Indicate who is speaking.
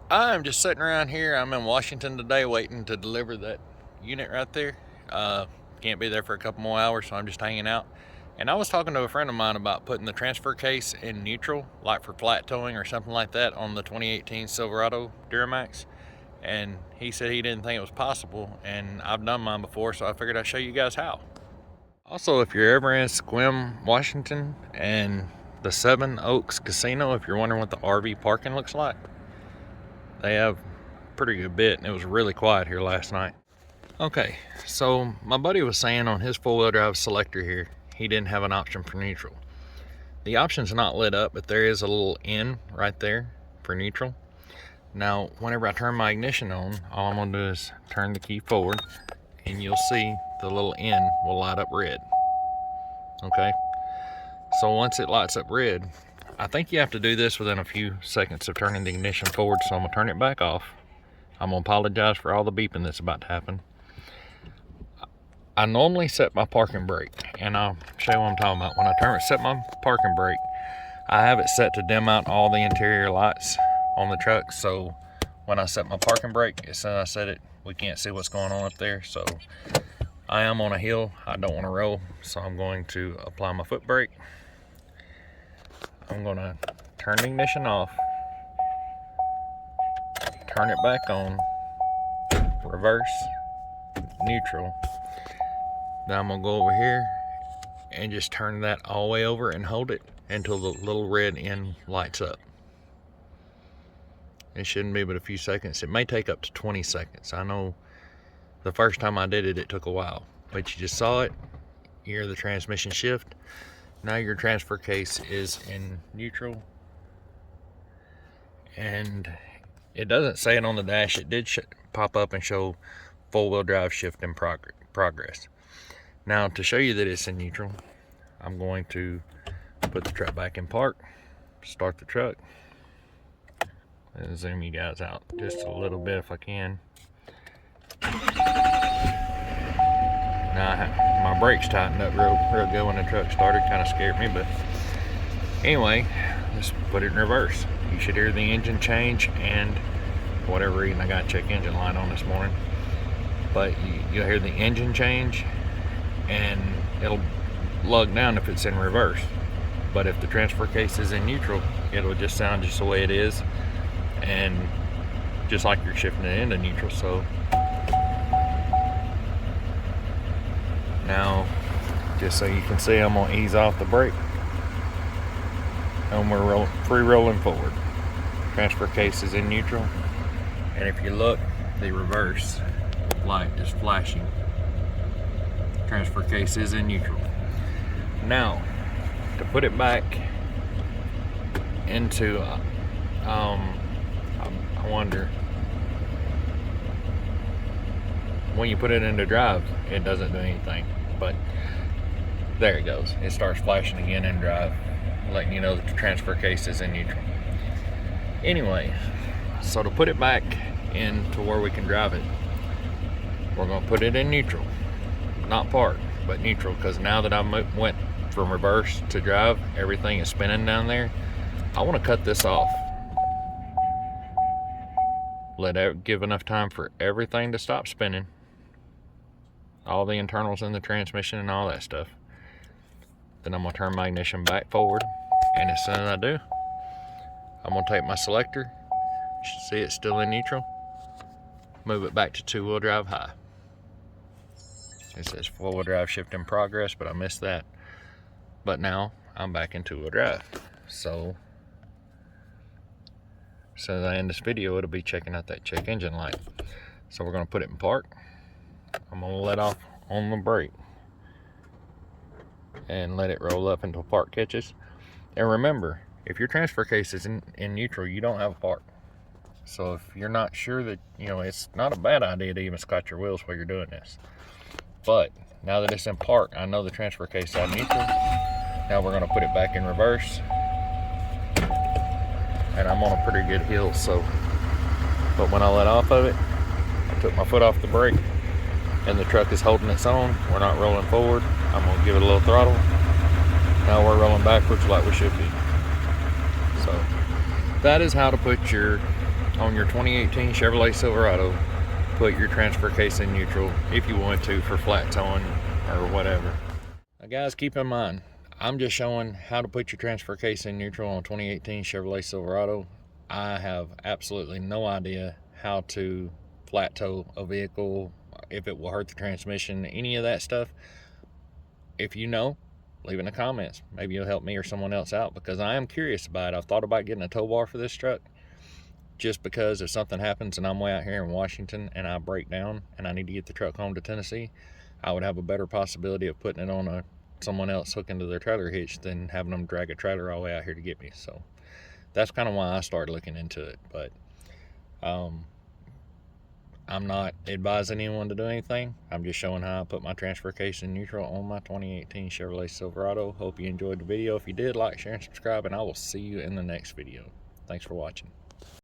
Speaker 1: I'm just sitting around here. I'm in Washington today waiting to deliver that unit right there. Can't be there for a couple more hours, so I'm just hanging out. And I was talking to a friend of mine about putting the transfer case in neutral, like for flat towing or something like that, on the 2018 Silverado Duramax. And he said he didn't think it was possible, and I've done mine before, so I figured I'd show you guys how. Also, if you're ever in Sequim, Washington, and the Seven Oaks Casino, if you're wondering what the RV parking looks like, they have a pretty good bit, and it was really quiet here last night. Okay, so my buddy was saying on his four-wheel drive selector here, he didn't have an option for neutral. The option's not lit up, but there is a little N right there for neutral. Now, whenever I turn my ignition on, all I'm gonna do is turn the key forward, and you'll see the little N will light up red. Okay, so once it lights up red, I think you have to do this within a few seconds of turning the ignition forward, so I'm gonna turn it back off. I'm gonna apologize for all the beeping that's about to happen. I normally set my parking brake, and I'll show you what I'm talking about. When I set my parking brake, I have it set to dim out all the interior lights on the truck, so when I set my parking brake, as soon as I set it, we can't see what's going on up there. So I am on a hill, I don't want to roll, so I'm going to apply my foot brake. I'm going to turn the ignition off, turn it back on, reverse, neutral. Now I'm going to go over here and just turn that all the way over and hold it until the little red N lights up. It shouldn't be but a few seconds. It may take up to 20 seconds. I know the first time I did it, it took a while, but you just saw it. You hear the transmission shift. Now your transfer case is in neutral, and it doesn't say it on the dash. It did pop up and show four-wheel drive shift in progress. Now, to show you that it's in neutral, I'm going to put the truck back in park, start the truck, and zoom you guys out just a little bit if I can. Now, my brakes tightened up real good when the truck started. Kind of scared me, but anyway, just put it in reverse. You should hear the engine change, and for whatever reason, I got to check engine light on this morning, but you'll hear the engine change, and it'll lug down if it's in reverse. But if the transfer case is in neutral, it'll just sound just the way it is, and just like you're shifting it into neutral. So now, just so you can see, I'm gonna ease off the brake, and we're free rolling forward. Transfer case is in neutral, and if you look, the reverse light is flashing. Transfer case is in neutral. Now, to put it back into, I wonder, when you put it into drive, it doesn't do anything, but there it goes. It starts flashing again in drive, letting you know that the transfer case is in neutral. Anyway, so to put it back into where we can drive it, we're going to put it in neutral. Not park, but neutral, because now that I went from reverse to drive, everything is spinning down there. I want to cut this off. Give enough time for everything to stop spinning. All the internals in the transmission and all that stuff. Then I'm going to turn my ignition back forward, and as soon as I do, I'm going to take my selector. You should see it's still in neutral. Move it back to two-wheel drive high. It says four-wheel drive shift in progress, but I missed that. But now I'm back in two-wheel drive. So as soon as I end this video, it'll be checking out that check engine light. So we're going to put it in park. I'm going to let off on the brake and let it roll up until park catches. And remember, if your transfer case is in neutral, you don't have a park. So if you're not sure that, it's not a bad idea to even scotch your wheels while you're doing this. But now that it's in park, I know the transfer case is out neutral. Now we're going to put it back in reverse. And I'm on a pretty good hill, but when I let off of it, I took my foot off the brake, and the truck is holding its own. We're not rolling forward. I'm going to give it a little throttle. Now we're rolling backwards like we should be. So that is how to put your on your 2018 Chevrolet Silverado, put your transfer case in neutral if you want to for flat towing or whatever. Now guys, keep in mind, I'm just showing how to put your transfer case in neutral on a 2018 Chevrolet Silverado. I have absolutely no idea how to flat tow a vehicle, if it will hurt the transmission, any of that stuff. If you know, leave it in the comments. Maybe you'll help me or someone else out, because I am curious about it. I've thought about getting a tow bar for this truck, just because if something happens and I'm way out here in Washington and I break down and I need to get the truck home to Tennessee, I would have a better possibility of putting it on someone else hooking to their trailer hitch than having them drag a trailer all the way out here to get me. So that's kind of why I started looking into it. But I'm not advising anyone to do anything. I'm just showing how I put my transfer case in neutral on my 2018 Chevrolet Silverado. Hope you enjoyed the video. If you did, like, share, and subscribe, and I will see you in the next video. Thanks for watching.